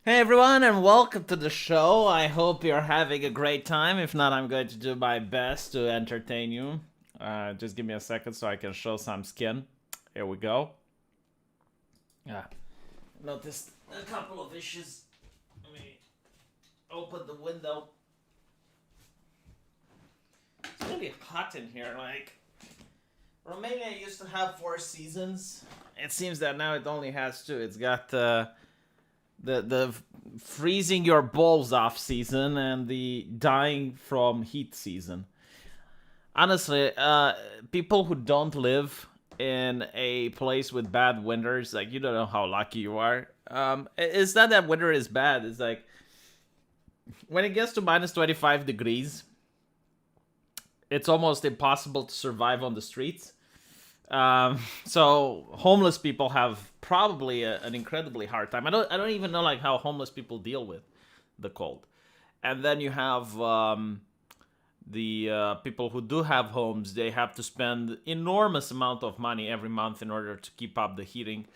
Hey everyone, and welcome to the show. I hope you're having a great time. If not, I'm going to do my best to entertain you. Just give me a second so I can show some skin. Here we go. Yeah, noticed a couple of issues. Let me open the window. It's really hot in here. Like, Romania used to have 4 seasons. It seems that now it only has two. It's got the freezing your balls off season and the dying from heat season. Honestly, people who don't live in a place with bad winters, like, you don't know how lucky you are. It's not that winter is bad. It's like when it gets to minus 25 degrees, it's almost impossible to survive on the streets. So homeless people have probably an incredibly hard time. I don't even know like how homeless people deal with the cold. And then you have the people who do have homes. They have to spend enormous amount of money every month in order to keep up the heating.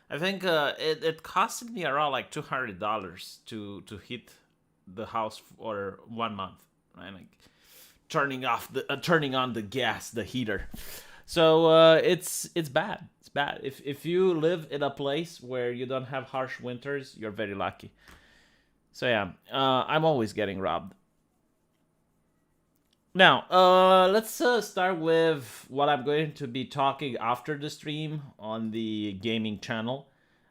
I think it costed me around like $200 to heat the house for 1 month. Right, like turning on the gas, the heater. So it's bad. It's bad. If you live in a place where you don't have harsh winters, you're very lucky. So yeah, I'm always getting robbed. Now, let's start with what I'm going to be talking after the stream on the gaming channel.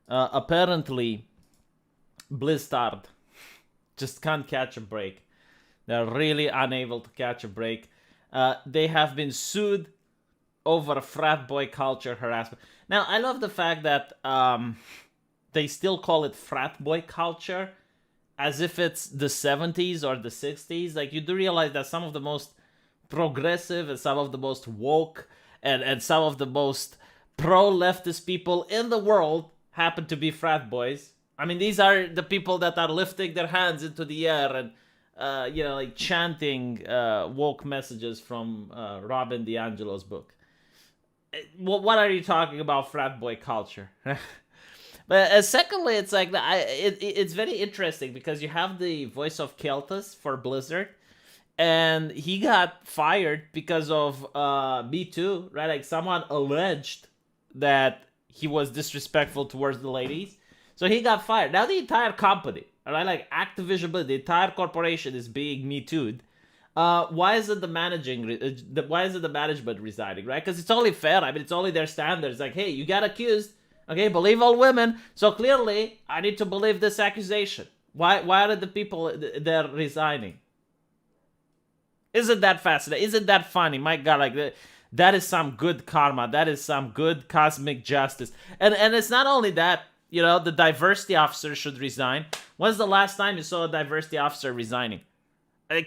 Apparently, Blizzard just can't catch a break. They're really unable to catch a break. They have been sued over frat boy culture harassment. Now, I love the fact that they still call it frat boy culture as if it's the 70s or the 60s. Like, you do realize that some of the most progressive and some of the most woke and some of the most pro-leftist people in the world happen to be frat boys. I mean, these are the people that are lifting their hands into the air and like chanting woke messages from Robin DiAngelo's book. What are you talking about, frat boy culture? But secondly, it's like it's very interesting because you have the voice of Keltus for Blizzard, and he got fired because of Me Too, right? Like someone alleged that he was disrespectful towards the ladies, so he got fired. Now the entire company, right, like Activision, the entire corporation is being Me Too'd. Why is it why is it the management resigning, right? Because it's only fair. I mean, it's only their standards. Like, hey, you got accused. Okay, believe all women. So clearly, I need to believe this accusation. Why are the people they're resigning? Isn't that fascinating? Isn't that funny? My God, like that is some good karma. That is some good cosmic justice. And it's not only that. The diversity officer should resign. When's the last time you saw a diversity officer resigning?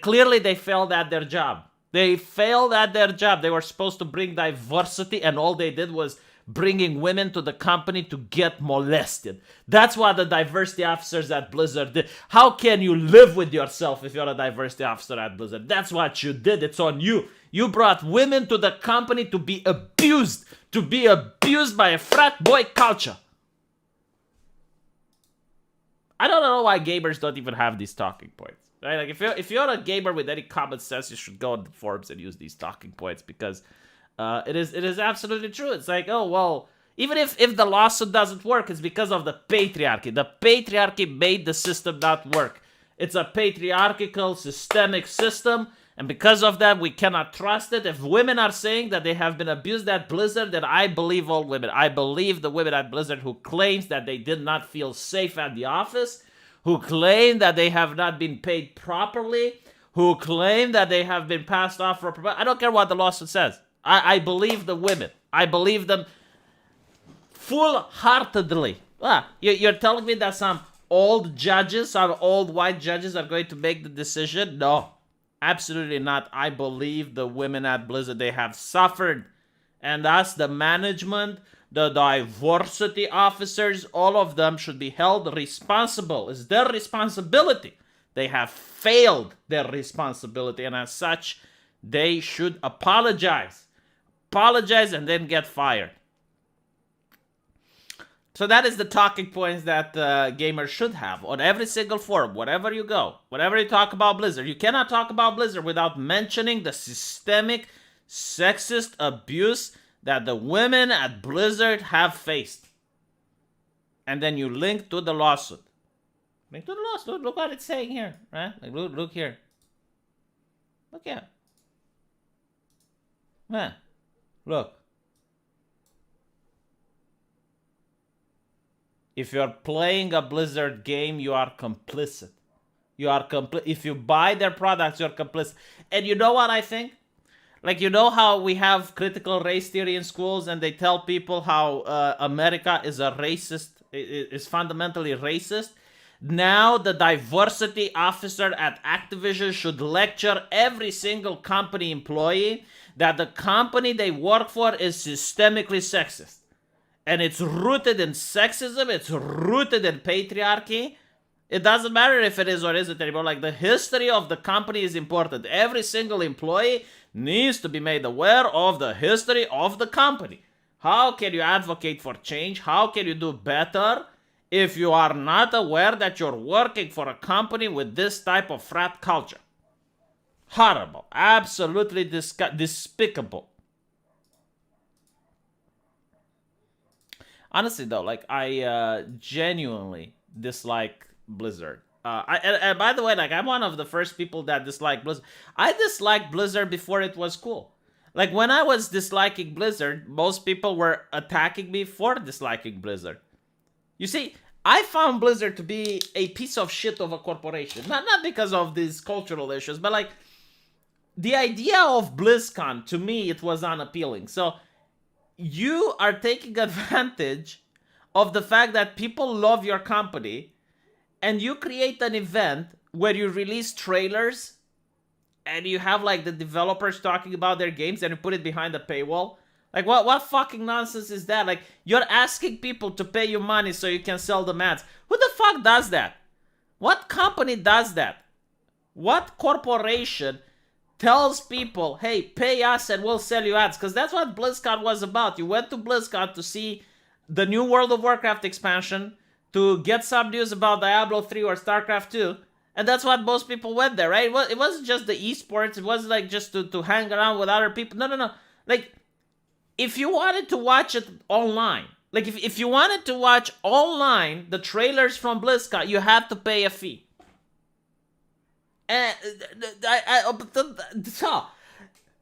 Clearly, they failed at their job. They failed at their job. They were supposed to bring diversity, and all they did was bringing women to the company to get molested. That's what the diversity officers at Blizzard did. How can you live with yourself if you're a diversity officer at Blizzard? That's what you did. It's on you. You brought women to the company to be abused by a frat boy culture. I don't know why gamers don't even have these talking points. Right? Like if you're a gamer with any common sense, you should go on the forums and use these talking points because it is absolutely true. It's like, oh well, even if the lawsuit doesn't work, it's because of the patriarchy. The patriarchy made the system not work. It's a patriarchal systemic system, and because of that, we cannot trust it. If women are saying that they have been abused at Blizzard, then I believe all women. I believe the women at Blizzard who claims that they did not feel safe at the office, who claim that they have not been paid properly, who claim that they have been passed off for... I don't care what the lawsuit says. I believe the women. I believe them full-heartedly. You're telling me that some old white judges are going to make the decision? No, absolutely not. I believe the women at Blizzard, they have suffered. And thus the management, the diversity officers, all of them should be held responsible. It's their responsibility. They have failed their responsibility, and as such, they should apologize. Apologize and then get fired. So that is the talking points that gamers should have on every single forum, wherever you go, whenever you talk about Blizzard. You cannot talk about Blizzard without mentioning the systemic sexist abuse that the women at Blizzard have faced. And then you link to the lawsuit. Link to the lawsuit. Look what it's saying here, right? Like, look here. Look here. Man, look. If you're playing a Blizzard game, you are complicit. You are if you buy their products, you're complicit. And you know what I think? Like, you know how we have critical race theory in schools and they tell people how America is a racist, is fundamentally racist? Now the diversity officer at Activision should lecture every single company employee that the company they work for is systemically sexist. And it's rooted in sexism, it's rooted in patriarchy. It doesn't matter if it is or isn't anymore. Like, the history of the company is important. Every single employee needs to be made aware of the history of the company. How can you advocate for change? How can you do better if you are not aware that you're working for a company with this type of frat culture? Horrible. Absolutely despicable. Honestly, though, like, I genuinely dislike Blizzard. And by the way, like, I'm one of the first people that dislike Blizzard. I disliked Blizzard before it was cool. Like, when I was disliking Blizzard, most people were attacking me for disliking Blizzard. You see, I found Blizzard to be a piece of shit of a corporation. Not because of these cultural issues, but, like, the idea of BlizzCon, to me, it was unappealing. So, you are taking advantage of the fact that people love your company, and you create an event where you release trailers and you have, like, the developers talking about their games and you put it behind a paywall. Like, what fucking nonsense is that? Like, you're asking people to pay you money so you can sell them ads. Who the fuck does that? What company does that? What corporation tells people, hey, pay us and we'll sell you ads? Because that's what BlizzCon was about. You went to BlizzCon to see the new World of Warcraft expansion, to get some news about Diablo 3 or StarCraft 2. And that's what most people went there, right? It wasn't just the esports. It wasn't like just to hang around with other people. No. Like, if you wanted to watch it online, like if you wanted to watch online the trailers from BlizzCon, you had to pay a fee. And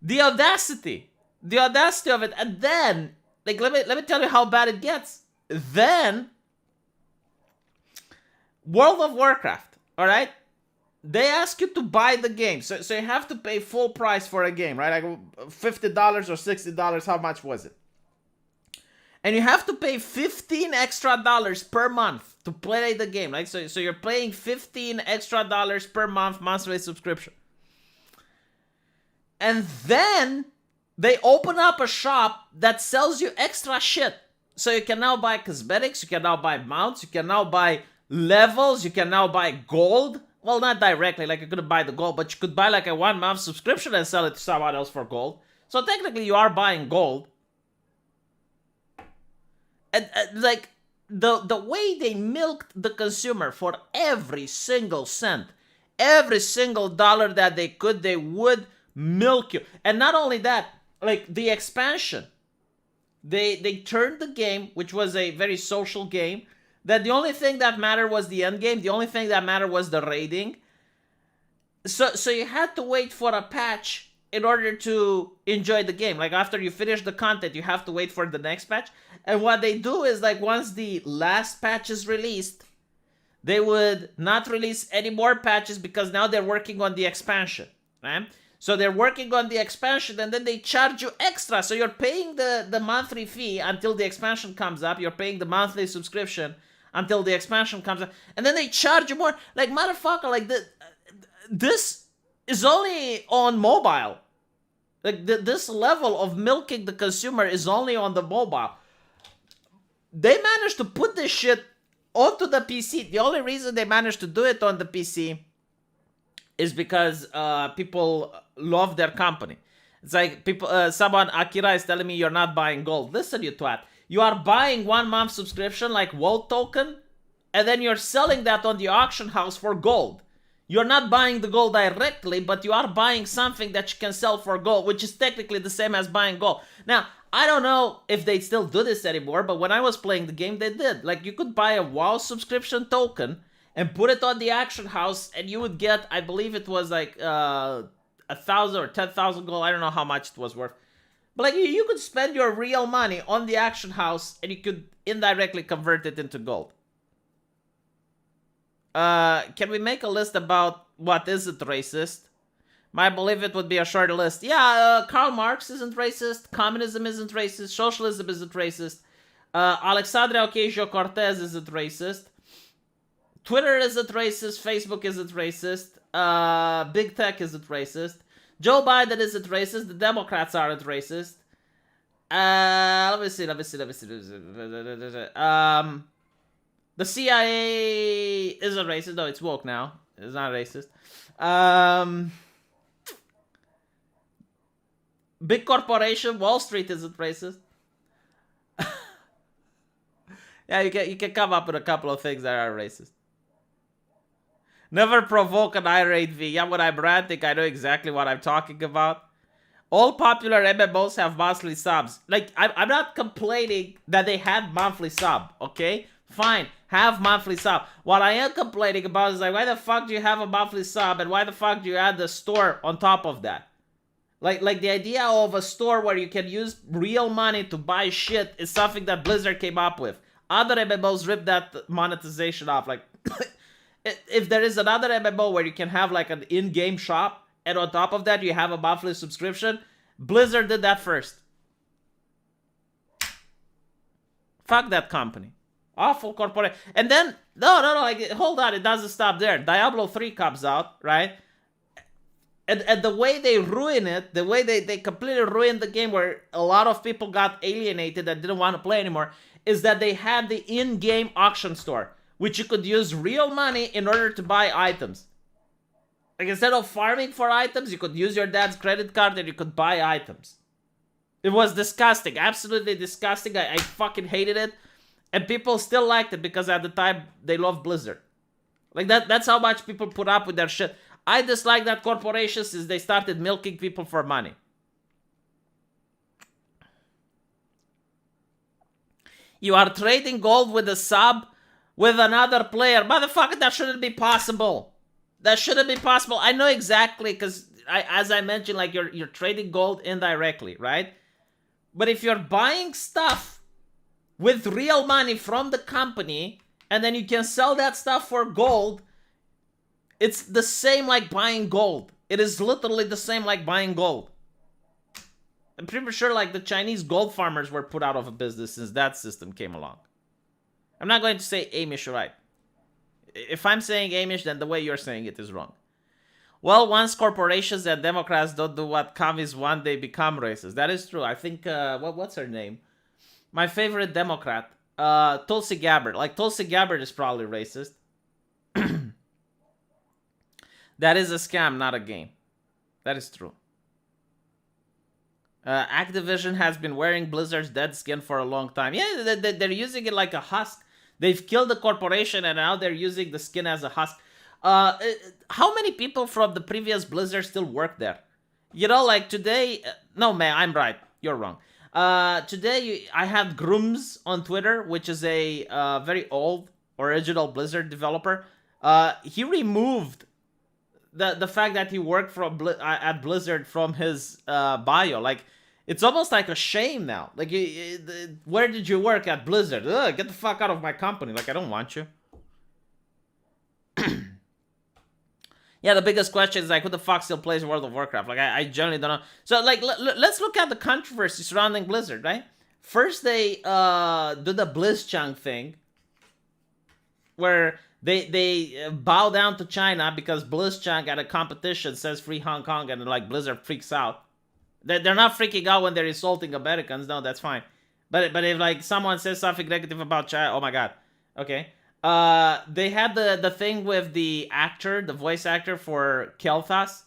the audacity of it. And then, like, let me tell you how bad it gets. Then World of Warcraft, all right? They ask you to buy the game. So you have to pay full price for a game, right? Like $50 or $60, how much was it? And you have to pay $15 extra per month to play the game. Like, so you're paying $15 extra per month, monthly subscription. And then they open up a shop that sells you extra shit. So you can now buy cosmetics, you can now buy mounts, you can now buy levels, you can now buy gold. Well, not directly, like you couldn't buy the gold, but you could buy like a 1 month subscription and sell it to someone else for gold. So technically you are buying gold. And like, the way they milked the consumer for every single cent, every single dollar that they could, they would milk you. And not only that, like the expansion, they turned the game, which was a very social game, that the only thing that mattered was the end game. The only thing that mattered was the raiding. So you had to wait for a patch in order to enjoy the game. Like, after you finish the content, you have to wait for the next patch. And what they do is, like, once the last patch is released, they would not release any more patches because now they're working on the expansion, right? So they're working on the expansion and then they charge you extra. So you're paying the monthly fee until the expansion comes up. You're paying the monthly subscription until the expansion comes up. And then they charge you more. Like, motherfucker, like, this is only on mobile. Like, this level of milking the consumer is only on the mobile. They managed to put this shit onto the PC. The only reason they managed to do it on the PC is because people love their company. It's like people, someone, Akira is telling me you're not buying gold. Listen, you twat. You are buying 1 month subscription like World Token, and then you're selling that on the auction house for gold. You're not buying the gold directly, but you are buying something that you can sell for gold, which is technically the same as buying gold. Now, I don't know if they still do this anymore, but when I was playing the game, they did. Like, you could buy a WoW subscription token and put it on the auction house, and you would get, I believe it was like 1,000 or 10,000 gold. I don't know how much it was worth. But like, you could spend your real money on the auction house, and you could indirectly convert it into gold. Can we make a list about what isn't racist? I believe it would be a short list. Yeah, Karl Marx isn't racist. Communism isn't racist. Socialism isn't racist. Alexandria Ocasio-Cortez isn't racist. Twitter isn't racist. Facebook isn't racist. Big Tech isn't racist. Joe Biden isn't racist. The Democrats aren't racist. Let me see. The CIA isn't racist. No, it's woke now. It's not racist. Big corporation, Wall Street isn't racist. Yeah, you can come up with a couple of things that are racist. Never provoke an irate V. Yeah, when I'm ranting, I know exactly what I'm talking about. All popular MMOs have monthly subs. Like, I'm not complaining that they had monthly sub, okay? Fine, have monthly sub. What I am complaining about is like, why the fuck do you have a monthly sub, and why the fuck do you add the store on top of that? Like the idea of a store where you can use real money to buy shit is something that Blizzard came up with. Other MMOs rip that monetization off. Like, if there is another MMO where you can have like an in-game shop, and on top of that you have a monthly subscription, Blizzard did that first. Fuck that company. Awful corporate. And then, no, like, hold on, it doesn't stop there. Diablo 3 comes out, right? And the way they ruin it, the way they completely ruined the game, where a lot of people got alienated and didn't want to play anymore, is that they had the in-game auction store, which you could use real money in order to buy items. Like, instead of farming for items, you could use your dad's credit card and you could buy items. It was disgusting, absolutely disgusting. I fucking hated it. And people still liked it because at the time they loved Blizzard. Like, that's how much people put up with their shit. I dislike that corporation since they started milking people for money. You are trading gold with a sub with another player. Motherfucker, that shouldn't be possible. That shouldn't be possible. I know exactly, because as I mentioned, like, you're trading gold indirectly, right? But if you're buying stuff with real money from the company, and then you can sell that stuff for gold, it's the same like buying gold. It is literally the same like buying gold. I'm pretty sure like the Chinese gold farmers were put out of a business since that system came along. I'm not going to say Amish right. If I'm saying Amish, then the way you're saying it is wrong. Well, once corporations and Democrats don't do what commies want, they become racist. That is true. I think, what's her name? My favorite Democrat, Tulsi Gabbard. Like, Tulsi Gabbard is probably racist. That is a scam, not a game. That is true. Activision has been wearing Blizzard's dead skin for a long time. Yeah, they're using it like a husk. They've killed the corporation and now they're using the skin as a husk. How many people from the previous Blizzard still work there? You know, like today... no, man, I'm right. You're wrong. Today, I had Grooms on Twitter, which is a very old original Blizzard developer. He removed the fact that he worked at Blizzard from his bio. Like, it's almost like a shame now. Like, where did you work at Blizzard? Ugh, get the fuck out of my company. Like, I don't want you. Yeah, the biggest question is like, who the fuck still plays World of Warcraft? Like, I generally don't know. So, like, let's look at the controversy surrounding Blizzard, right? First, they do the Blizzchung thing, where they bow down to China because Blizzchung at a competition says free Hong Kong, and like Blizzard freaks out. They're not freaking out when they're insulting Americans. No, that's fine. But if like someone says something negative about China, oh my god. Okay. They had the thing with the actor, the voice actor for Kel'Thas.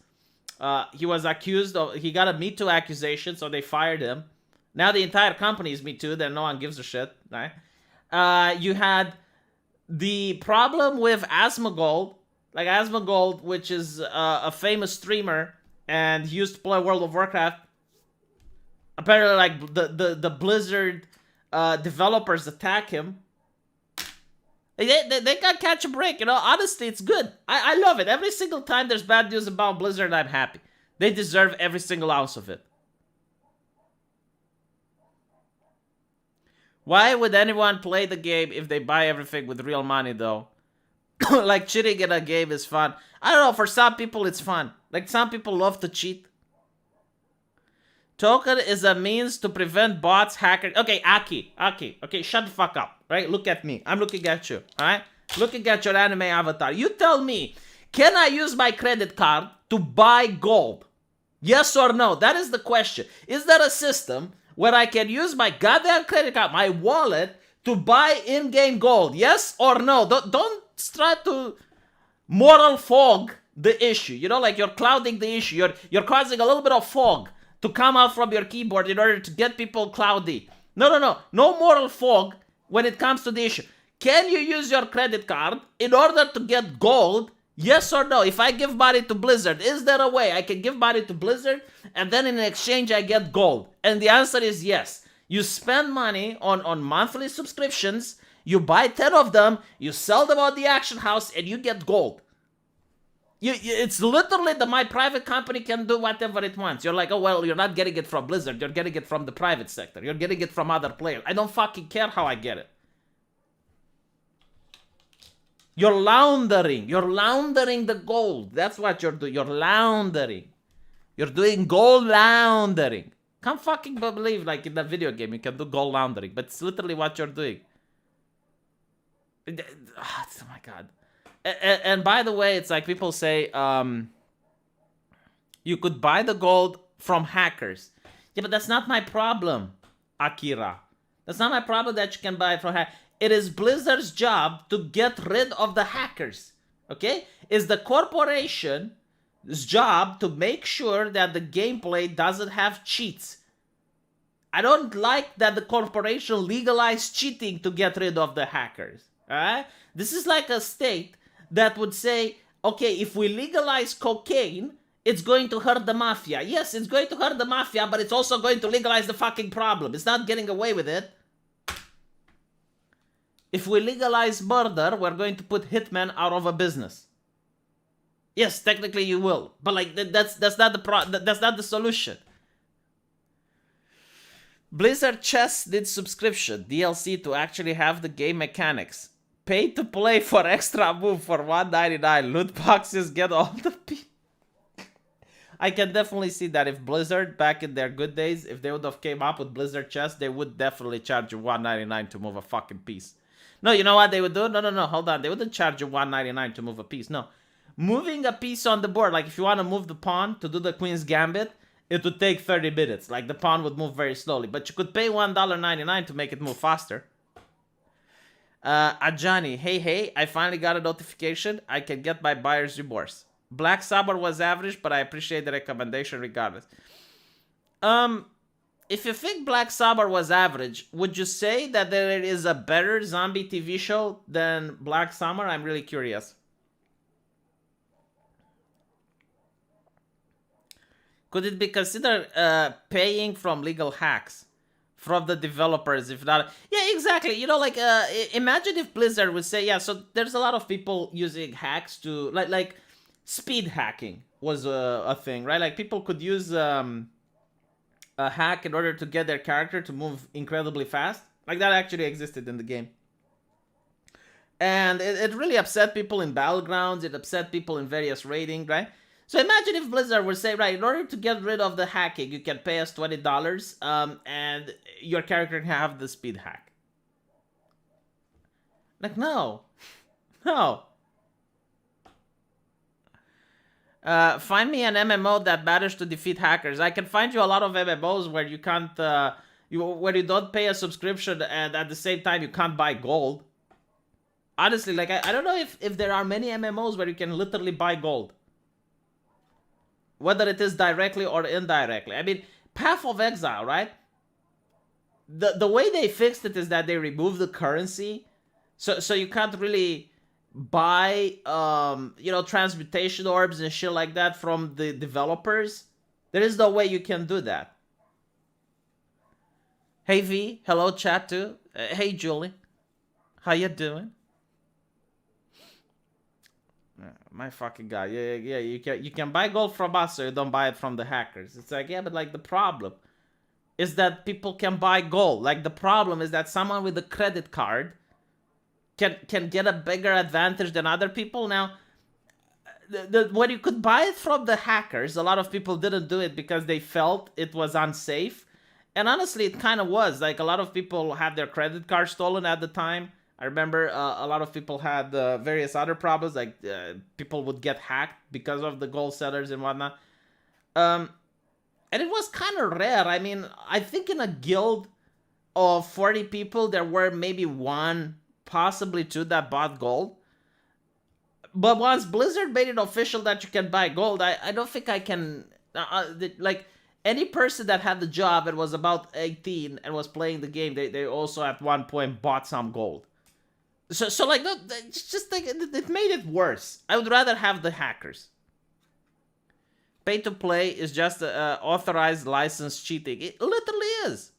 He was accused of, he got a Me Too accusation, so they fired him. Now the entire company is Me Too, then no one gives a shit, right? You had the problem with Asmongold, like Asmongold, which is a famous streamer, and he used to play World of Warcraft. Apparently, like the Blizzard developers attack him. They can't catch a break, you know. Honestly, it's good. I love it. Every single time there's bad news about Blizzard, I'm happy. They deserve every single ounce of it. Why would anyone play the game if they buy everything with real money, though? Like, cheating in a game is fun. I don't know, for some people it's fun. Like, some people love to cheat. Token is a means to prevent bots, hackers. Okay, Aki. Okay, shut the fuck up, right? Look at me. I'm looking at you, alright? Looking at your anime avatar. You tell me, can I use my credit card to buy gold? Yes or no? That is the question. Is there a system where I can use my goddamn credit card, my wallet, to buy in-game gold? Yes or no? Don't try to moral fog the issue. You know, like you're clouding the issue. You're causing a little bit of fog to come out from your keyboard in order to get people cloudy. No. No moral fog when it comes to the issue. Can you use your credit card in order to get gold? Yes or no? If I give money to Blizzard, is there a way I can give money to Blizzard and then in exchange I get gold? And the answer is yes. You spend money on monthly subscriptions, you buy 10 of them, you sell them on the auction house, and you get gold. It's literally that my private company can do whatever it wants. You're like, oh, well, you're not getting it from Blizzard. You're getting it from the private sector. You're getting it from other players. I don't fucking care how I get it. You're laundering. You're laundering the gold. That's what you're doing. You're laundering. You're doing gold laundering. Can't fucking believe, like, in the video game, you can do gold laundering. But it's literally what you're doing. Oh my god. And by the way, it's like people say, you could buy the gold from hackers. Yeah, but that's not my problem, Akira. That's not my problem that you can buy it from hackers. It is Blizzard's job to get rid of the hackers. Okay? It's the corporation's job to make sure that the gameplay doesn't have cheats. I don't like that the corporation legalized cheating to get rid of the hackers. Alright? This is like a state that would say, okay, if we legalize cocaine, it's going to hurt the mafia. Yes, it's going to hurt the mafia, but it's also going to legalize the fucking problem. It's not getting away with it. If we legalize murder, we're going to put hitmen out of a business. Yes, technically you will, but like that's not the solution. Blizzard Chess did subscription DLC to actually have the game mechanics. Pay to play for extra move for $1.99. Loot boxes get all the I can definitely see that if Blizzard, back in their good days, if they would have came up with Blizzard Chess, they would definitely charge you $1.99 to move a fucking piece. No, you know what they would do? No, hold on. They wouldn't charge you $1.99 to move a piece. No. Moving a piece on the board, like if you want to move the pawn to do the Queen's Gambit, it would take 30 minutes. Like the pawn would move very slowly. But you could pay $1.99 to make it move faster. Ajani, hey, I finally got a notification. I can get my buyer's remorse. Black Summer was average, but I appreciate the recommendation regardless. If you think Black Summer was average, would you say that there is a better zombie TV show than Black Summer? I'm really curious. Could it be considered paying from legal hacks from the developers? If not, yeah, exactly. You know, like imagine if Blizzard would say, yeah, so there's a lot of people using hacks to like speed hacking was a thing, right? Like people could use a hack in order to get their character to move incredibly fast. Like that actually existed in the game. And it really upset people in Battlegrounds. It upset people in various rating, right? So imagine if Blizzard would say, right, in order to get rid of the hacking, you can pay us $20 and your character can have the speed hack. Like, no. No. Find me an MMO that matters to defeat hackers. I can find you a lot of MMOs where you can't, where you don't pay a subscription and at the same time you can't buy gold. Honestly, like, I don't know if there are many MMOs where you can literally buy gold. Whether it is directly or indirectly. I mean, Path of Exile, right? the way they fixed it is that they removed the currency, so you can't really buy transmutation orbs and shit like that from the developers. There is no way you can do that. Hey V, hello chat too. Hey Julie, how you doing? My fucking god, yeah. You can buy gold from us, so you don't buy it from the hackers. It's like, yeah, but like the problem is that people can buy gold. Like the problem is that someone with a credit card can get a bigger advantage than other people. Now, when you could buy it from the hackers, a lot of people didn't do it because they felt it was unsafe. And honestly, it kind of was. Like a lot of people had their credit card stolen at the time. I remember a lot of people had various other problems, like people would get hacked because of the gold sellers and whatnot. And it was kind of rare. I mean, I think in a guild of 40 people, there were maybe one, possibly two that bought gold. But once Blizzard made it official that you can buy gold, I don't think I can... like, any person that had the job and was about 18 and was playing the game, they also at one point bought some gold. So like, no, it's just like, it made it worse. I would rather have the hackers. Pay to play is just authorized license cheating. It literally is.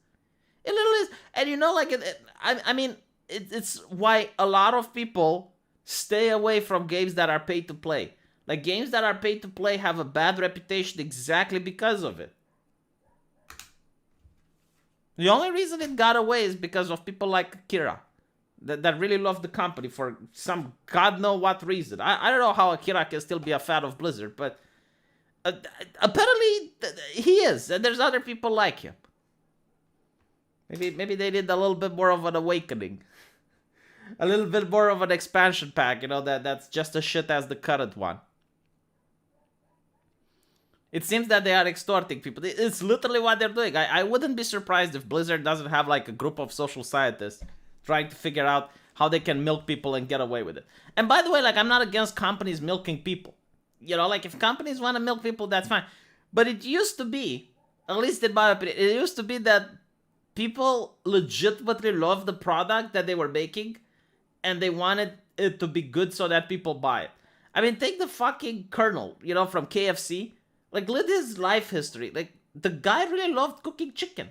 It literally is. And you know, like, I mean, it's why a lot of people stay away from games that are pay to play. Like, games that are pay to play have a bad reputation exactly because of it. The only reason it got away is because of people like Akira. That really love the company for some god know what reason. I don't know how Akira can still be a fan of Blizzard, but apparently he is, and there's other people like him. Maybe they did a little bit more of an awakening, a little bit more of an expansion pack. You know that's just as shit as the current one. It seems that they are extorting people. It's literally what they're doing. I wouldn't be surprised if Blizzard doesn't have like a group of social scientists trying to figure out how they can milk people and get away with it. And by the way, like, I'm not against companies milking people. You know, like, if companies want to milk people, that's fine. But it used to be, at least in my opinion, it used to be that people legitimately loved the product that they were making, and they wanted it to be good so that people buy it. I mean, take the fucking Colonel, you know, from KFC. Like, look at his life history. Like, the guy really loved cooking chicken.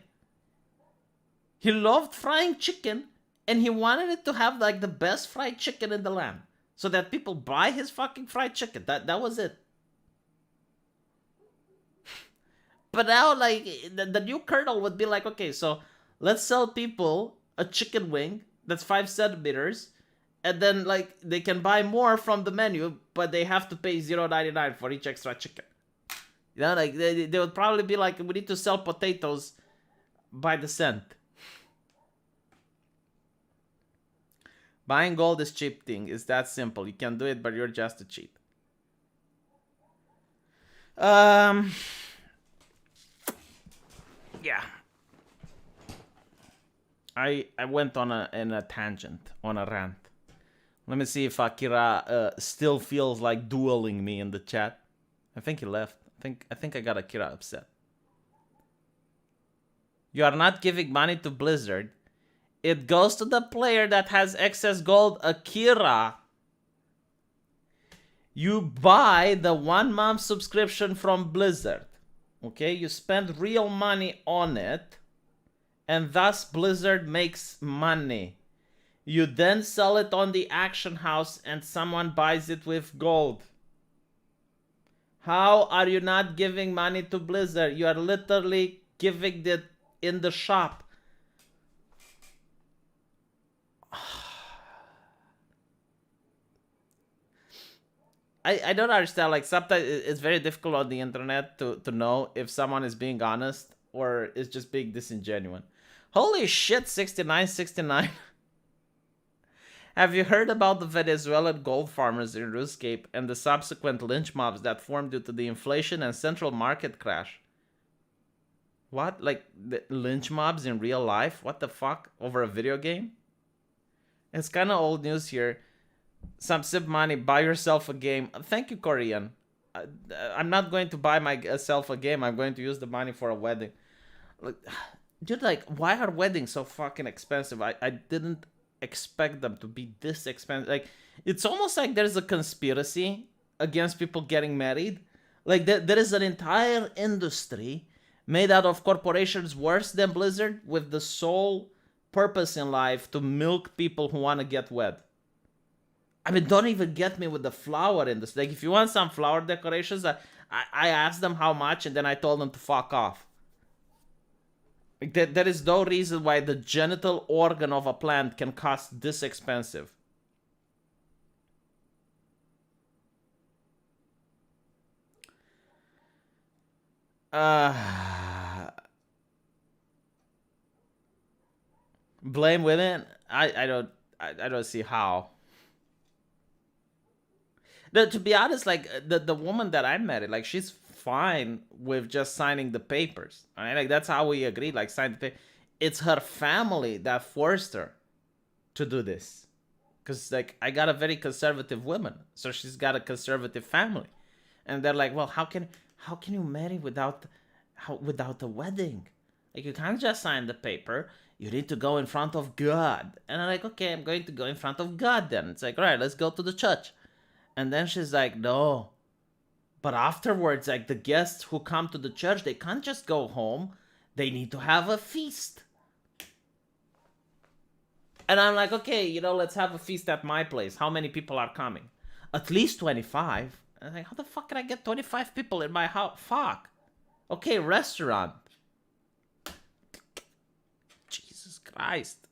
He loved frying chicken. And he wanted it to have, like, the best fried chicken in the land. So that people buy his fucking fried chicken. That was it. But now, like, the new Colonel would be like, okay, so let's sell people a chicken wing that's 5 centimeters. And then, like, they can buy more from the menu, but they have to pay $0.99 for each extra chicken. You know, like, they would probably be like, we need to sell potatoes by the cent. Buying gold is cheating. It's that simple. You can do it, but you're just a cheat. Yeah. I went on a tangent, on a rant. Let me see if Akira still feels like dueling me in the chat. I think he left. I think I got Akira upset. You are not giving money to Blizzard. It goes to the player that has excess gold, Akira. You buy the 1-month subscription from Blizzard. Okay, you spend real money on it. And thus Blizzard makes money. You then sell it on the auction house and someone buys it with gold. How are you not giving money to Blizzard? You are literally giving it in the shop. I don't understand. Like, sometimes it's very difficult on the internet to know if someone is being honest or is just being disingenuous. Holy shit, 6969. Have you heard about the Venezuelan gold farmers in RuneScape and the subsequent lynch mobs that formed due to the inflation and central market crash? What? Like, the lynch mobs in real life? What the fuck? Over a video game? It's kind of old news here. Some sip money, buy yourself a game. Thank you, Korean. I'm not going to buy myself a game. I'm going to use the money for a wedding. Look, dude, like, why are weddings so fucking expensive? I didn't expect them to be this expensive. Like, it's almost like there's a conspiracy against people getting married. Like, there is an entire industry made out of corporations worse than Blizzard with the sole purpose in life to milk people who want to get wed. I mean, don't even get me with the flower industry. Like, if you want some flower decorations, I asked them how much, and then I told them to fuck off. Like, there is no reason why the genital organ of a plant can cost this expensive. Uh, blame women? I don't see how. To be honest, like the woman that I married, like she's fine with just signing the papers. All right, like that's how we agreed. Like sign the paper. It's her family that forced her to do this, because like I got a very conservative woman, so she's got a conservative family, and they're like, well, how can you marry without a wedding? Like you can't just sign the paper. You need to go in front of God. And I'm like, okay, I'm going to go in front of God then. It's like, all right, let's go to the church. And then she's like, no. But afterwards, like the guests who come to the church, they can't just go home. They need to have a feast. And I'm like, okay, let's have a feast at my place. How many people are coming? At least 25. And I'm like, how the fuck can I get 25 people in my house? Fuck. Okay, restaurant. Jesus Christ.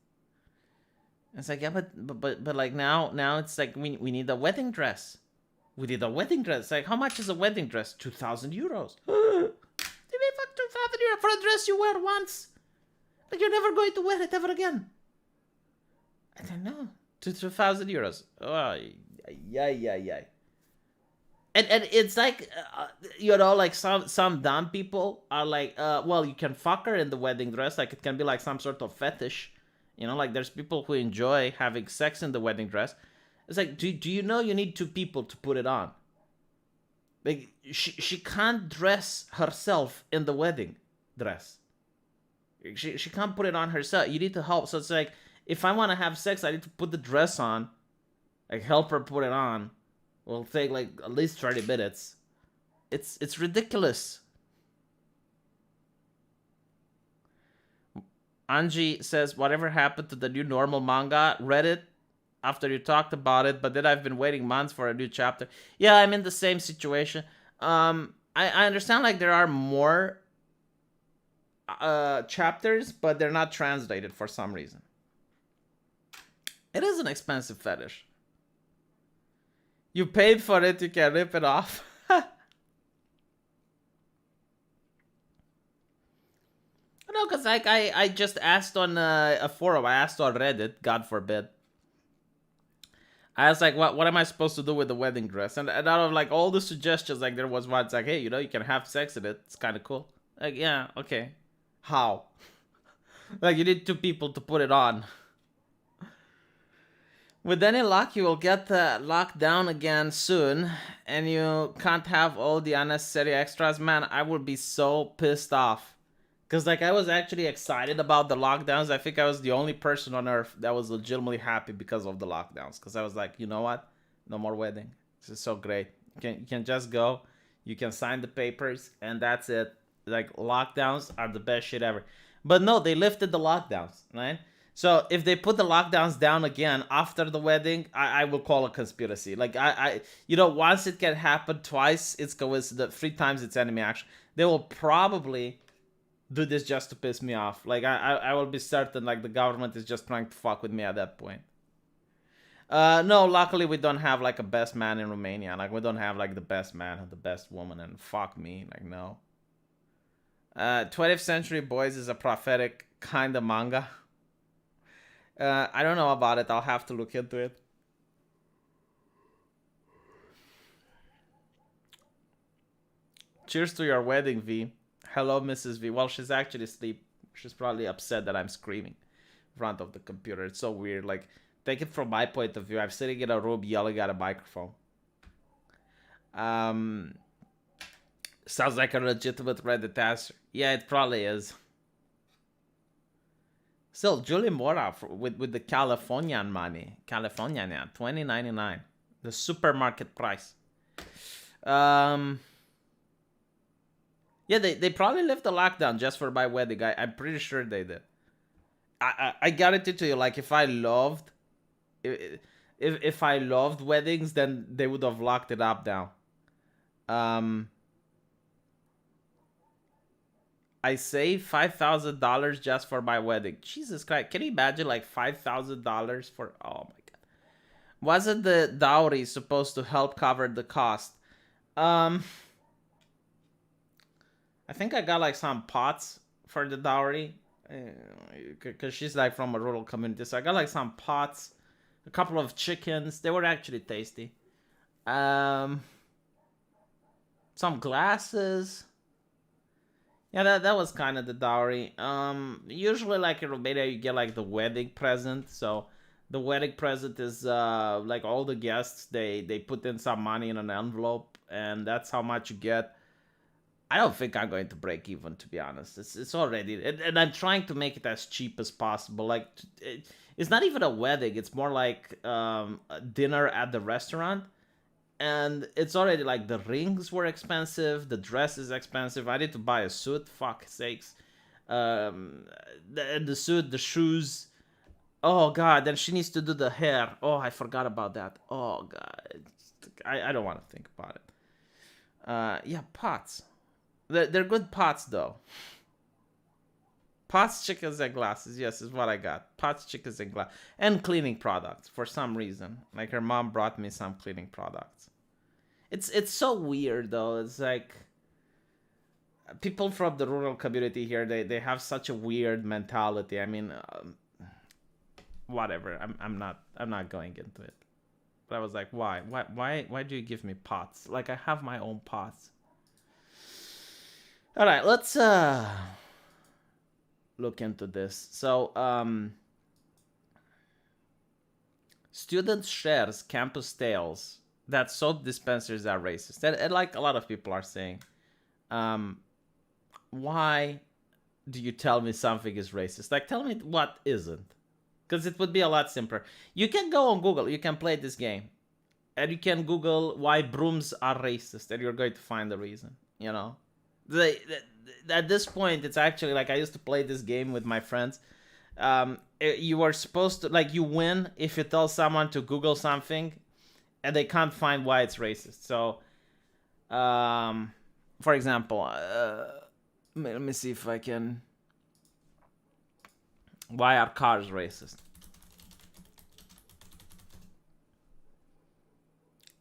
It's like, yeah, but like now it's like we need a wedding dress. We need a wedding dress. Like, how much is a wedding dress? 2,000 euros. They pay fuck 2,000 euros for a dress you wear once. Like, you're never going to wear it ever again. I don't know. 2,000 euros. Oh, yeah. And it's like, like some dumb people are like, well, you can fuck her in the wedding dress. Like, it can be like some sort of fetish. Like there's people who enjoy having sex in the wedding dress. It's like, do you know you need two people to put it on? Like, she can't dress herself in the wedding dress. She can't put it on herself. You need to help. So it's like, if I want to have sex, I need to put the dress on. Like, help her put it on. It'll take like at least 30 minutes. It's ridiculous. Anji says, whatever happened to the new normal manga? Read it after you talked about it, but then I've been waiting months for a new chapter. Yeah, I'm in the same situation. I understand like there are more chapters, but they're not translated for some reason. It is an expensive fetish. You paid for it, you can rip it off. No, because like I just asked on a forum. I asked on Reddit, God forbid. I was like, what am I supposed to do with the wedding dress? And out of like all the suggestions, like there was one, it's like, hey, you can have sex in it. It's kind of cool. Like, yeah, okay. How? Like, you need two people to put it on. With any luck, you will get locked down again soon, and you can't have all the unnecessary extras. Man, I would be so pissed off. Because, like, I was actually excited about the lockdowns. I think I was the only person on earth that was legitimately happy because of the lockdowns. Because I was like, you know what? No more wedding. This is so great. You can just go. You can sign the papers, and that's it. Like, lockdowns are the best shit ever. But no, they lifted the lockdowns, right? So if they put the lockdowns down again after the wedding, I will call a conspiracy. Like, once it can happen twice, it's coincidence. 3 times it's enemy action. They will probably do this just to piss me off. Like, I will be certain, like, the government is just trying to fuck with me at that point. No, luckily we don't have, like, a best man in Romania. Like, we don't have, like, the best man or the best woman, and fuck me. Like, no. 20th Century Boys is a prophetic kind of manga. I don't know about it. I'll have to look into it. Cheers to your wedding, V. Hello, Mrs. V. Well, she's actually asleep. She's probably upset that I'm screaming in front of the computer. It's so weird. Like, take it from my point of view. I'm sitting in a room yelling at a microphone. Sounds like a legitimate Reddit answer. Yeah, it probably is. Still, Julie Mora with the Californian money. Californian, yeah, 20.99, the supermarket price. Um, yeah, they probably left the lockdown just for my wedding. I'm pretty sure they did. I guarantee to you, like if if I loved weddings, then they would have locked it up now. Um, I saved $5,000 just for my wedding. Jesus Christ, can you imagine like $5,000 for? Oh my god, wasn't the dowry supposed to help cover the cost? Um, I think I got like some pots for the dowry, because she's like from a rural community. So I got like some pots, a couple of chickens. They were actually tasty. Um, some glasses. Yeah, that was kind of the dowry. Usually like in Romania you get like the wedding present. So the wedding present is like all the guests they put in some money in an envelope, and that's how much you get. I don't think I'm going to break even, to be honest. It's already, and I'm trying to make it as cheap as possible. Like it's not even a wedding; it's more like a dinner at the restaurant, and it's already like the rings were expensive, the dress is expensive. I need to buy a suit. Fuck sakes, the suit, the shoes. Oh god, then she needs to do the hair. Oh, I forgot about that. Oh god, I don't want to think about it. Yeah, pots. They're good pots though. Pots, chickens, and glasses. Yes, is what I got. Pots, chickens, and glass, and cleaning products for some reason. Like her mom brought me some cleaning products. It's so weird though. It's like people from the rural community here. They have such a weird mentality. I mean, whatever. I'm not going into it. But I was like, why do you give me pots? Like I have my own pots. All right, let's look into this. So, students shares campus tales that soap dispensers are racist, and like a lot of people are saying, um, why do you tell me something is racist? Like, tell me what isn't, because it would be a lot simpler. You can go on Google, you can play this game, and you can Google why brooms are racist, and you're going to find the reason. You know, at this point, it's actually like I used to play this game with my friends. You are supposed to, like, you win if you tell someone to Google something, and they can't find why it's racist. So, for example, let me see if I can. Why are cars racist?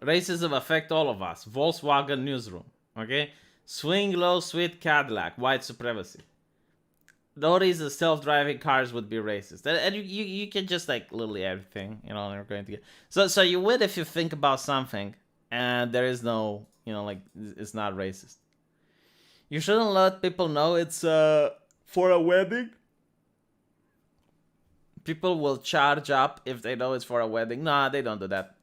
Racism affect all of us. Volkswagen newsroom. Okay. Swing low, sweet Cadillac. White supremacy. No reason self-driving cars would be racist, and you can just like literally everything, you know. They're going to get so you win if you think about something, and there is no, you know, like it's not racist. You shouldn't let people know it's for a wedding. People will charge up if they know it's for a wedding. Nah, they don't do that.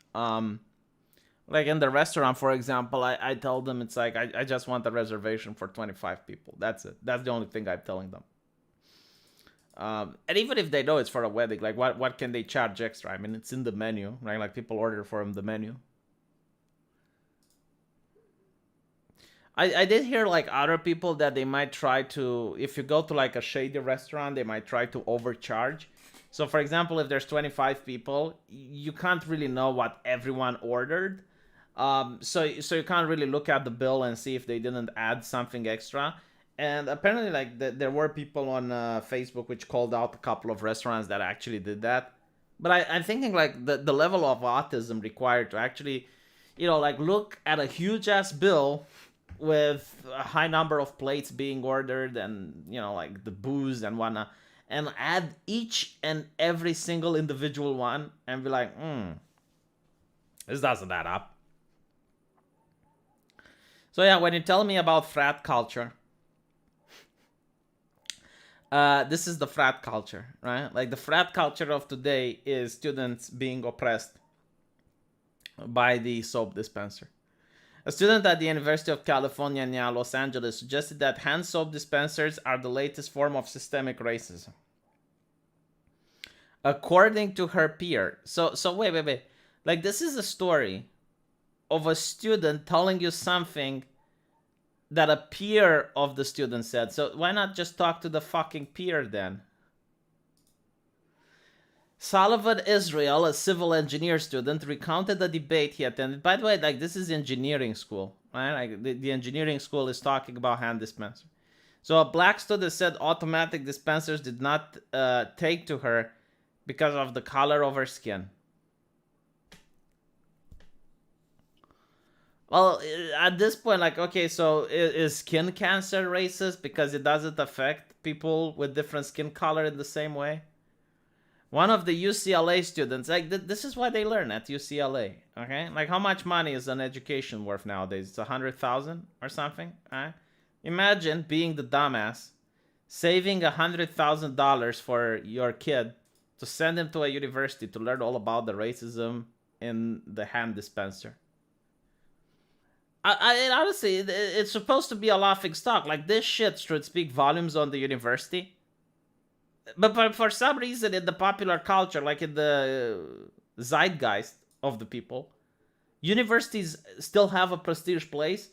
Like in the restaurant, for example, I tell them it's like I just want a reservation for 25 people. That's it. That's the only thing I'm telling them. And even if they know it's for a wedding, like what can they charge extra? I mean, it's in the menu, right? Like people order from the menu. I did hear like other people that they might try to, if you go to like a shady restaurant, they might try to overcharge. So for example, if there's 25 people, you can't really know what everyone ordered. So you can't really look at the bill and see if they didn't add something extra. And apparently, like there were people on Facebook which called out a couple of restaurants that actually did that. But I'm thinking like the level of autism required to actually, you know, like look at a huge ass bill with a high number of plates being ordered, and you know, like the booze and whatnot, and add each and every single individual one and be like, this doesn't add up. So yeah, when you tell me about frat culture, this is the frat culture, right? Like the frat culture of today is students being oppressed by the soap dispenser. A student at the University of California near Los Angeles suggested that hand soap dispensers are the latest form of systemic racism. according to her peer. So wait. Like, this is a story of a student telling you something that a peer of the student said. So why not just talk to the fucking peer then? Sullivan Israel, a civil engineer student, recounted a debate he attended. By the way, like, this is engineering school, right? Like, the engineering school is talking about hand dispenser. So a black student said automatic dispensers did not take to her because of the color of her skin. Well, at this point, like, okay, so is skin cancer racist because it doesn't affect people with different skin color in the same way? One of the UCLA students, like, this is what they learn at UCLA, okay? Like, how much money is an education worth nowadays? It's 100,000 or something, right? Imagine being the dumbass, saving $100,000 for your kid to send him to a university to learn all about the racism in the hand dispenser. I honestly, it's supposed to be a laughing stock. Like, this shit should speak volumes on the university. But for some reason, in the popular culture, like in the zeitgeist of the people, universities still have a prestige place.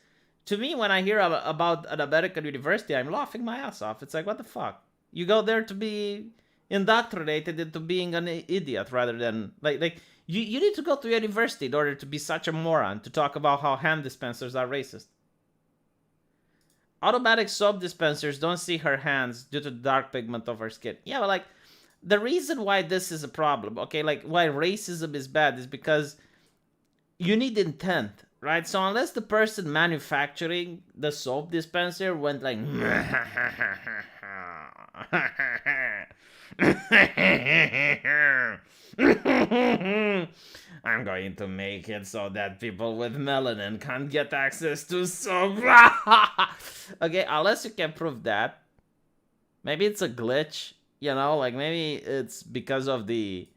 To me, when I hear about an American university, I'm laughing my ass off. It's like, what the fuck? You go there to be indoctrinated into being an idiot rather than like you need to go to university in order to be such a moron to talk about how hand dispensers are racist. Automatic soap dispensers don't see her hands due to the dark pigment of her skin. Yeah, but like, the reason why this is a problem, okay, like why racism is bad is because you need intent, right? So unless the person manufacturing the soap dispenser went like I'm going to make it so that people with melanin can't get access to soap. Okay, unless you can prove that. Maybe it's a glitch, you know, like maybe it's because of the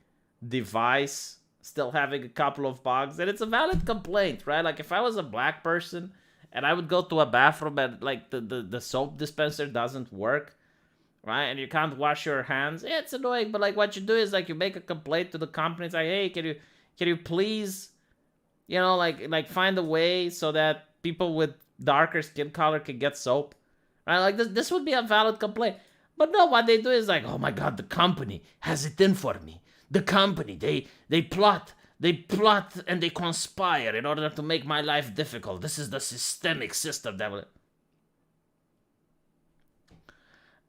device still having a couple of bugs, and it's a valid complaint, right? Like, if I was a black person and I would go to a bathroom and like the soap dispenser doesn't work, right? And you can't wash your hands, yeah, it's annoying, but like what you do is like you make a complaint to the company. It's like, hey, can you please, you know, like find a way so that people with darker skin color can get soap, right? Like this would be a valid complaint. But no, what they do is like, oh my god, the company has it in for me. The company, they plot and they conspire in order to make my life difficult. This is the systemic system that will...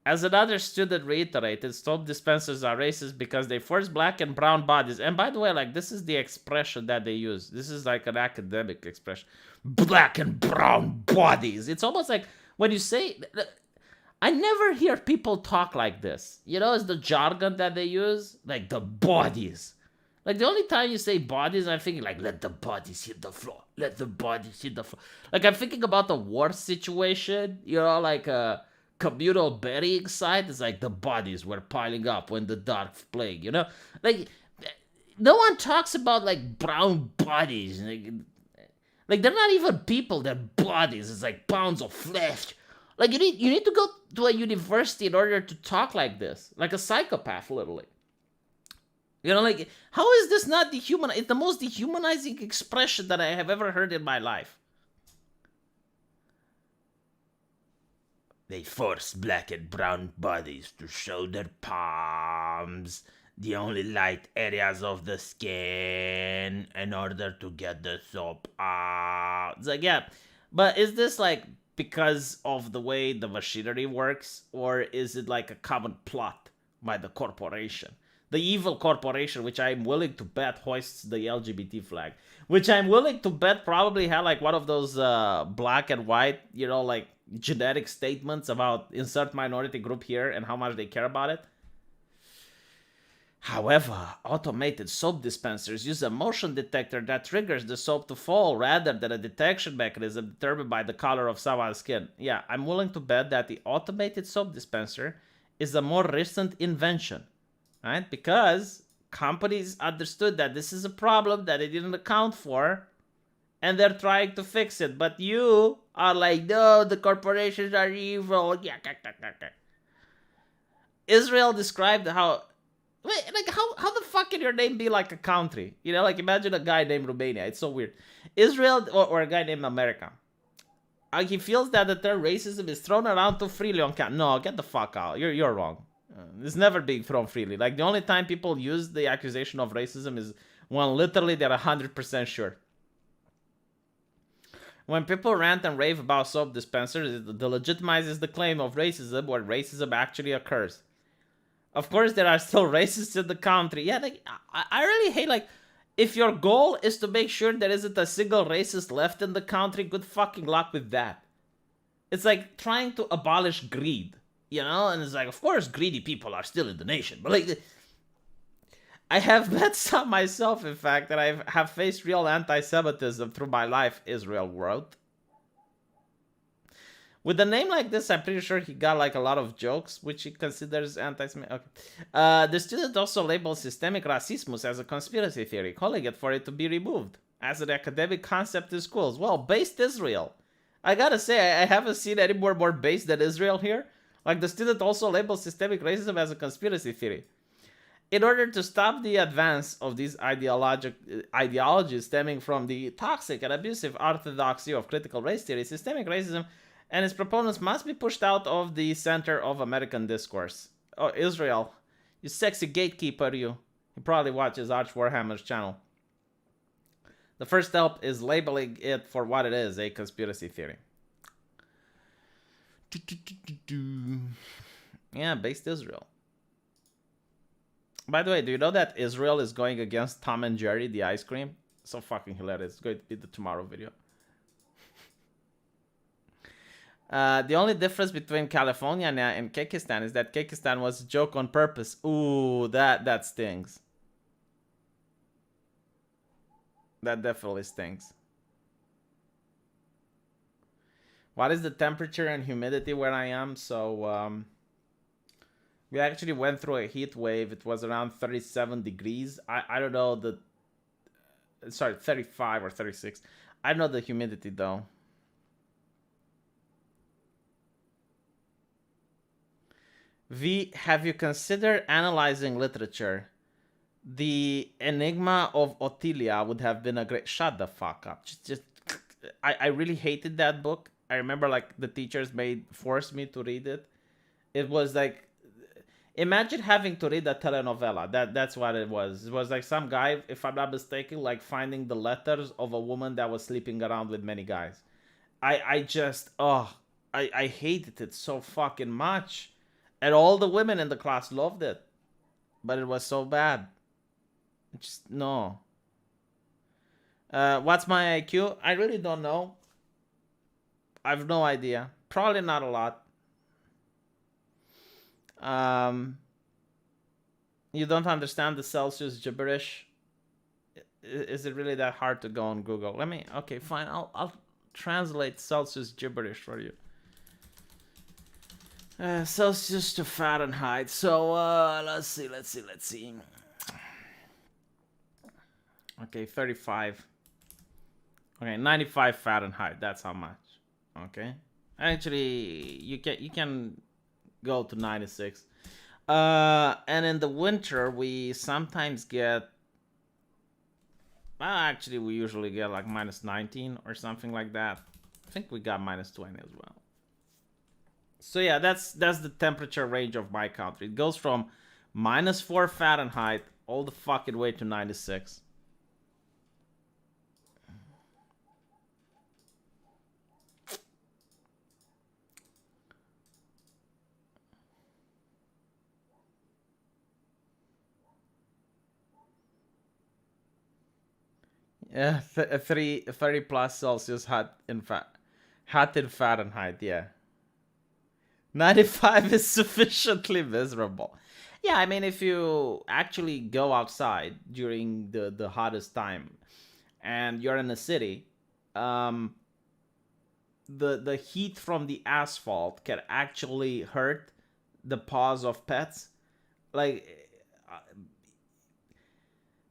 As another student reiterated, soap dispensers are racist because they force black and brown bodies. And by the way, like, this is the expression that they use. This is like an academic expression. Black and brown bodies. It's almost like when you say... I never hear people talk like this. You know, it's the jargon that they use. Like, the bodies. Like, the only time you say bodies, I'm thinking, like, let the bodies hit the floor. Let the bodies hit the floor. Like, I'm thinking about the war situation. You know, like a communal burying site. It's like the bodies were piling up when the dark plague, you know? Like, no one talks about, like, brown bodies. Like they're not even people, they're bodies. It's like pounds of flesh. Like, you need to go to a university in order to talk like this, like a psychopath, literally. You know, like, how is this not dehumanizing? It's the most dehumanizing expression that I have ever heard in my life. They force black and brown bodies to show their palms, the only light areas of the skin, in order to get the soap out. It's like, yeah, but is this like because of the way the machinery works, or is it like a common plot by the corporation? The evil corporation, which I'm willing to bet hoists the LGBT flag, which I'm willing to bet probably had like one of those black and white, you know, like genetic statements about insert minority group here and how much they care about it. However, automated soap dispensers use a motion detector that triggers the soap to fall rather than a detection mechanism determined by the color of someone's skin. Yeah, I'm willing to bet that the automated soap dispenser is a more recent invention, right? Because companies understood that this is a problem that they didn't account for, and they're trying to fix it. But you are like, no, the corporations are evil. Israel described how Wait, like how the fuck can your name be like a country? You know, like imagine a guy named Romania. It's so weird. Israel or a guy named America. He feels that the term racism is thrown around too freely on camera. No, get the fuck out. You're wrong. It's never being thrown freely. Like the only time people use the accusation of racism is when literally they're 100% sure. When people rant and rave about soap dispensers, it legitimizes the claim of racism where racism actually occurs. Of course, there are still racists in the country. Yeah, like I really hate like if your goal is to make sure there isn't a single racist left in the country, good fucking luck with that. It's like trying to abolish greed, you know? And it's like, of course, greedy people are still in the nation, but like I have met some myself, in fact, and I have faced real anti-Semitism through my life, Israel wrote. With a name like this, I'm pretty sure he got like a lot of jokes, which he considers anti-Semitic. Okay. The student also labels systemic racism as a conspiracy theory, calling it for it to be removed as an academic concept in schools. Well, based Israel. I gotta say, I haven't seen any more based than Israel here. Like, the student also labels systemic racism as a conspiracy theory. In order to stop the advance of these ideologies stemming from the toxic and abusive orthodoxy of critical race theory, systemic racism and its proponents must be pushed out of the center of American discourse. Oh, Israel, you sexy gatekeeper, you. He probably watches Arch Warhammer's channel. The first step is labeling it for what it is, a conspiracy theory. Yeah, based Israel. By the way, do you know that Israel is going against Tom and Jerry, the ice cream? So fucking hilarious. It's going to be the tomorrow video. The only difference between California and Kyrgyzstan is that Kyrgyzstan was a joke on purpose. Ooh, that stings. That definitely stings. What is the temperature and humidity where I am? So, we actually went through a heat wave. It was around 37 degrees. I don't know the... Sorry, 35 or 36. I don't know the humidity, though. V, have you considered analyzing literature? The Enigma of Ottilia would have been a great... Shut the fuck up. I really hated that book. I remember, like, the teachers forced me to read it. It was like... Imagine having to read a telenovela. That's what it was. It was like some guy, if I'm not mistaken, like finding the letters of a woman that was sleeping around with many guys. I hated it so fucking much. And all the women in the class loved it. But it was so bad. Just, no. What's my IQ? I really don't know. I have no idea. Probably not a lot. You don't understand the Celsius gibberish? Is it really that hard to go on Google? Okay, fine. I'll translate Celsius gibberish for you. Celsius to Fahrenheit. So, let's see. Okay, 35. Okay, 95 Fahrenheit. That's how much. Okay. Actually, you can go to 96. And in the winter, we sometimes get... Well, actually, we usually get like minus 19 or something like that. I think we got minus 20 as well. So yeah, that's the temperature range of my country. It goes from minus 4 Fahrenheit all the fucking way to 96. Yeah, 30 plus Celsius hot in Fahrenheit, yeah. 95 is sufficiently miserable. Yeah, I mean, if you actually go outside during the hottest time and you're in a city, the heat from the asphalt can actually hurt the paws of pets. Like,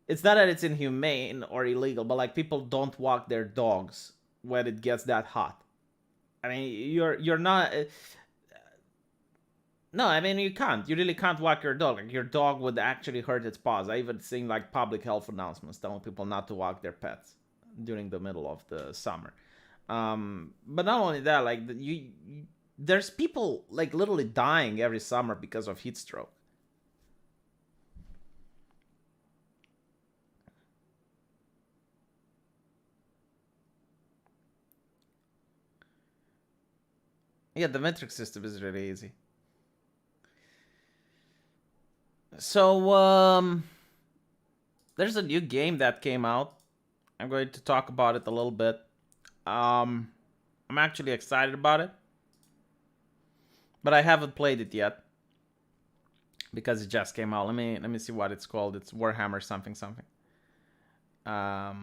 it's not that it's inhumane or illegal, but like people don't walk their dogs when it gets that hot. I mean, you're not... No, I mean you can't. You really can't walk your dog. Like your dog would actually hurt its paws. I even seen like public health announcements telling people not to walk their pets during the middle of the summer. But not only that, like there's people like literally dying every summer because of heat stroke. Yeah, the metric system is really easy. So, there's a new game that came out. I'm going to talk about it a little bit. I'm actually excited about it, but I haven't played it yet because it just came out. Let me see what it's called. It's Warhammer something something. Let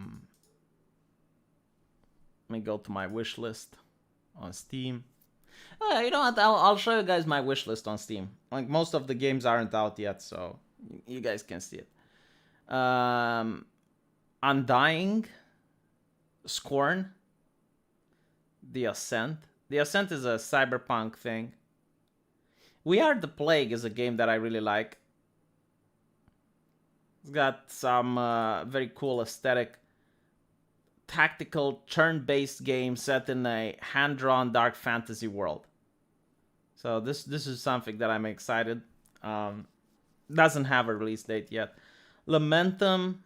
me go to my wish list on Steam. You know what? I'll show you guys my wish list on Steam. Like most of the games aren't out yet, so you guys can see it. Undying, Scorn, The Ascent. The Ascent is a cyberpunk thing. We Are the Plague is a game that I really like. It's got some very cool aesthetic, tactical turn-based game set in a hand-drawn dark fantasy world. So this is something that I'm excited. Doesn't have a release date yet. Lamentum,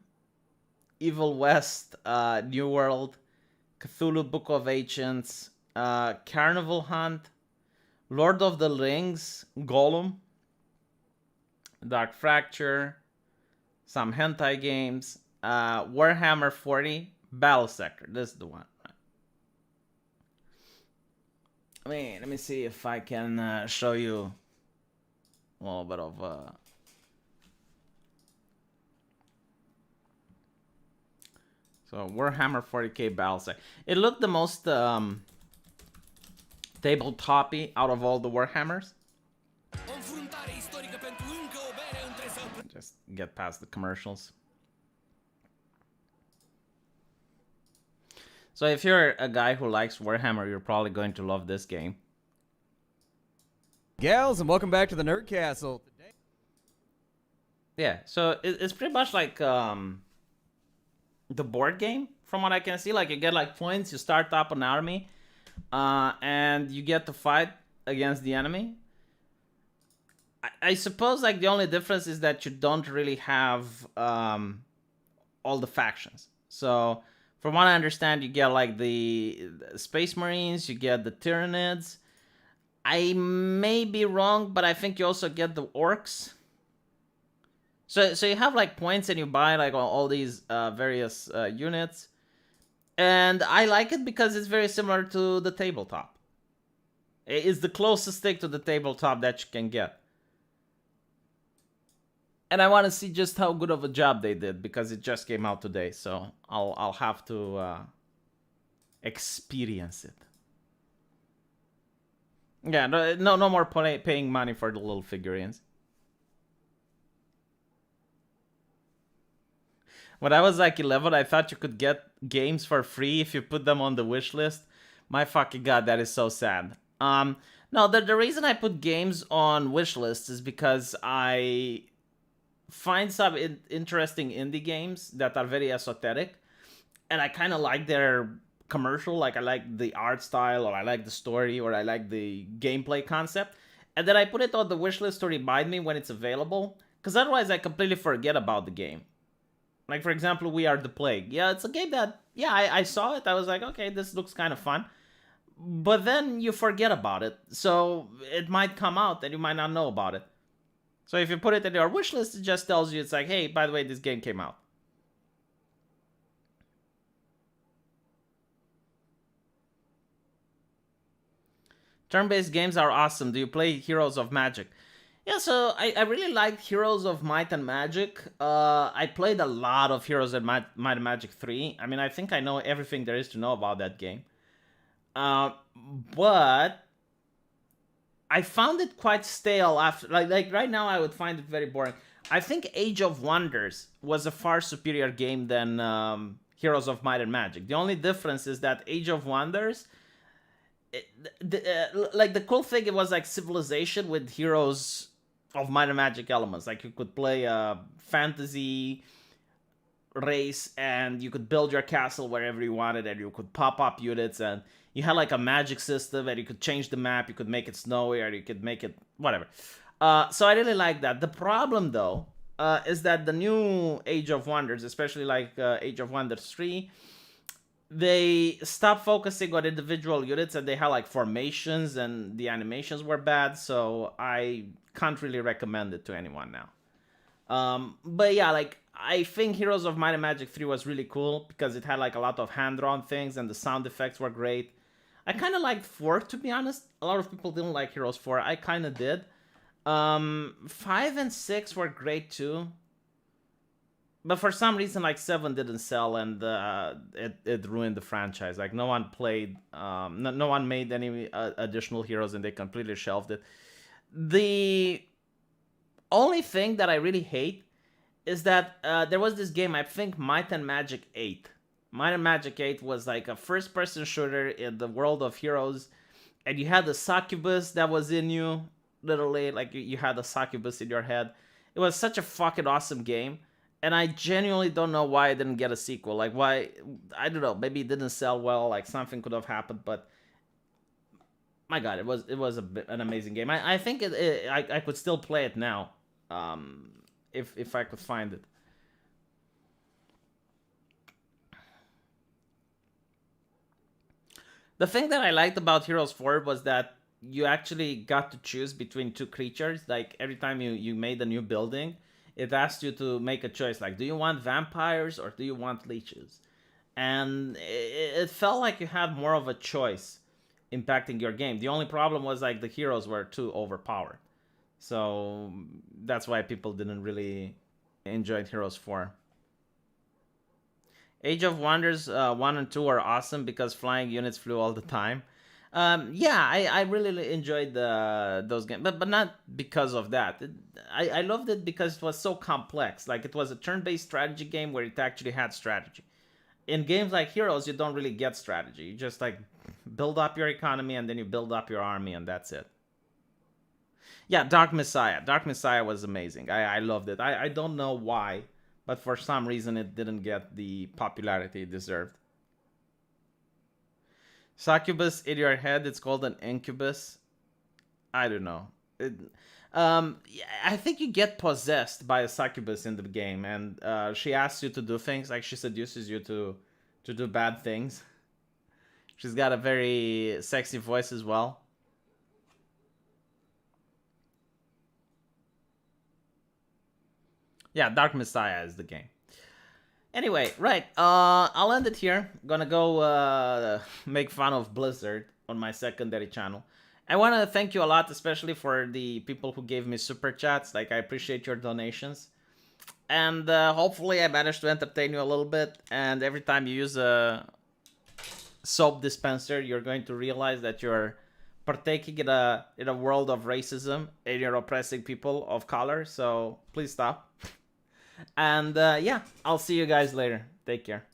Evil West, New World, Cthulhu Book of Ancients, Carnival Hunt, Lord of the Rings, Gollum, Dark Fracture, some hentai games, Warhammer 40, Battle Sector. This is the one. Let me see if I can show you a little bit of so Warhammer 40k Battle Sector. It looked the most tabletop-y out of all the Warhammers. Just get past the commercials. So if you're a guy who likes Warhammer, you're probably going to love this game. Gals, and welcome back to the Nerd Castle. Yeah, so it's pretty much like the board game, from what I can see. Like you get like points, you start up an army, and you get to fight against the enemy. I suppose like the only difference is that you don't really have all the factions. So from what I understand, you get like the Space Marines, you get the Tyranids. I may be wrong, but I think you also get the Orcs. So you have like points and you buy like all these various units. And I like it because it's very similar to the tabletop. It's the closest thing to the tabletop that you can get. And I want to see just how good of a job they did because it just came out today. So I'll have to experience it. Yeah, no more paying money for the little figurines. When I was like 11, I thought you could get games for free if you put them on the wish list. My fucking god, that is so sad. No, the reason I put games on wish lists is because I find some interesting indie games that are very esoteric, and I kind of like their commercial. Like I like the art style, or I like the story, or I like the gameplay concept, and then I put it on the wish list to remind me when it's available, because otherwise I completely forget about the game. Like for example, We Are the Plague. Yeah, it's a game that, yeah, I saw it, I was like, okay, this looks kind of fun, but then you forget about it, so it might come out and you might not know about it. So if you put it in your wish list, it just tells you, it's like, hey, by the way, this game came out. Turn-based games are awesome. Do you play Heroes of Magic? Yeah, so I really liked Heroes of Might and Magic. I played a lot of Heroes of Might and Magic 3. I mean, I think I know everything there is to know about that game. But I found it quite stale after, like right now I would find it very boring. I think Age of Wonders was a far superior game than Heroes of Might and Magic. The only difference is that Age of Wonders, like the cool thing, it was like Civilization with heroes of Might and Magic elements. Like you could play a fantasy race and you could build your castle wherever you wanted, and you could pop up units, and you had like a magic system, and you could change the map. You could make it snowy, or you could make it whatever. So I really like that. The problem though is that the new Age of Wonders, especially like Age of Wonders 3, they stopped focusing on individual units, and they had like formations, and the animations were bad, so I can't really recommend it to anyone now. But yeah, like I think Heroes of Might and Magic 3 was really cool because it had like a lot of hand-drawn things, and the sound effects were great. I kind of liked 4, to be honest. A lot of people didn't like Heroes 4. I kind of did. 5 and 6 were great too. But for some reason, like 7 didn't sell, and it ruined the franchise. Like no one played, no one made any additional heroes, and they completely shelved it. The only thing that I really hate is that there was this game, I think Might and Magic 8. Might and Magic 8 was like a first-person shooter in the world of heroes, and you had the succubus that was in you, literally, like you had the succubus in your head. It was such a fucking awesome game. And I genuinely don't know why I didn't get a sequel. Like, why? I don't know. Maybe it didn't sell well. Like, something could have happened. But, my God, it was an amazing game. I think I could still play it now. If I could find it. The thing that I liked about Heroes 4 was that you actually got to choose between two creatures. Like, every time you made a new building, it asked you to make a choice, like, do you want vampires or do you want leeches? And it felt like you had more of a choice impacting your game. The only problem was like the heroes were too overpowered, so that's why people didn't really enjoy Heroes 4. Age of Wonders 1 and 2 are awesome because flying units flew all the time. Yeah, I really enjoyed those games, but not because of that. I loved it because it was so complex. Like, it was a turn-based strategy game where it actually had strategy. In games like Heroes, you don't really get strategy. You just like build up your economy, and then you build up your army, and that's it. Yeah, Dark Messiah. Dark Messiah was amazing. I loved it. I don't know why, but for some reason it didn't get the popularity it deserved. Succubus in your head, it's called an incubus. I don't know. I think you get possessed by a succubus in the game, and she asks you to do things, like she seduces you to do bad things. She's got a very sexy voice as well. Yeah, Dark Messiah is the game. Anyway, right, I'll end it here. Gonna go make fun of Blizzard on my secondary channel. I want to thank you a lot, especially for the people who gave me super chats. Like, I appreciate your donations. And hopefully I managed to entertain you a little bit. And every time you use a soap dispenser, you're going to realize that you're partaking in a world of racism, and you're oppressing people of color. So please stop. And yeah, I'll see you guys later. Take care.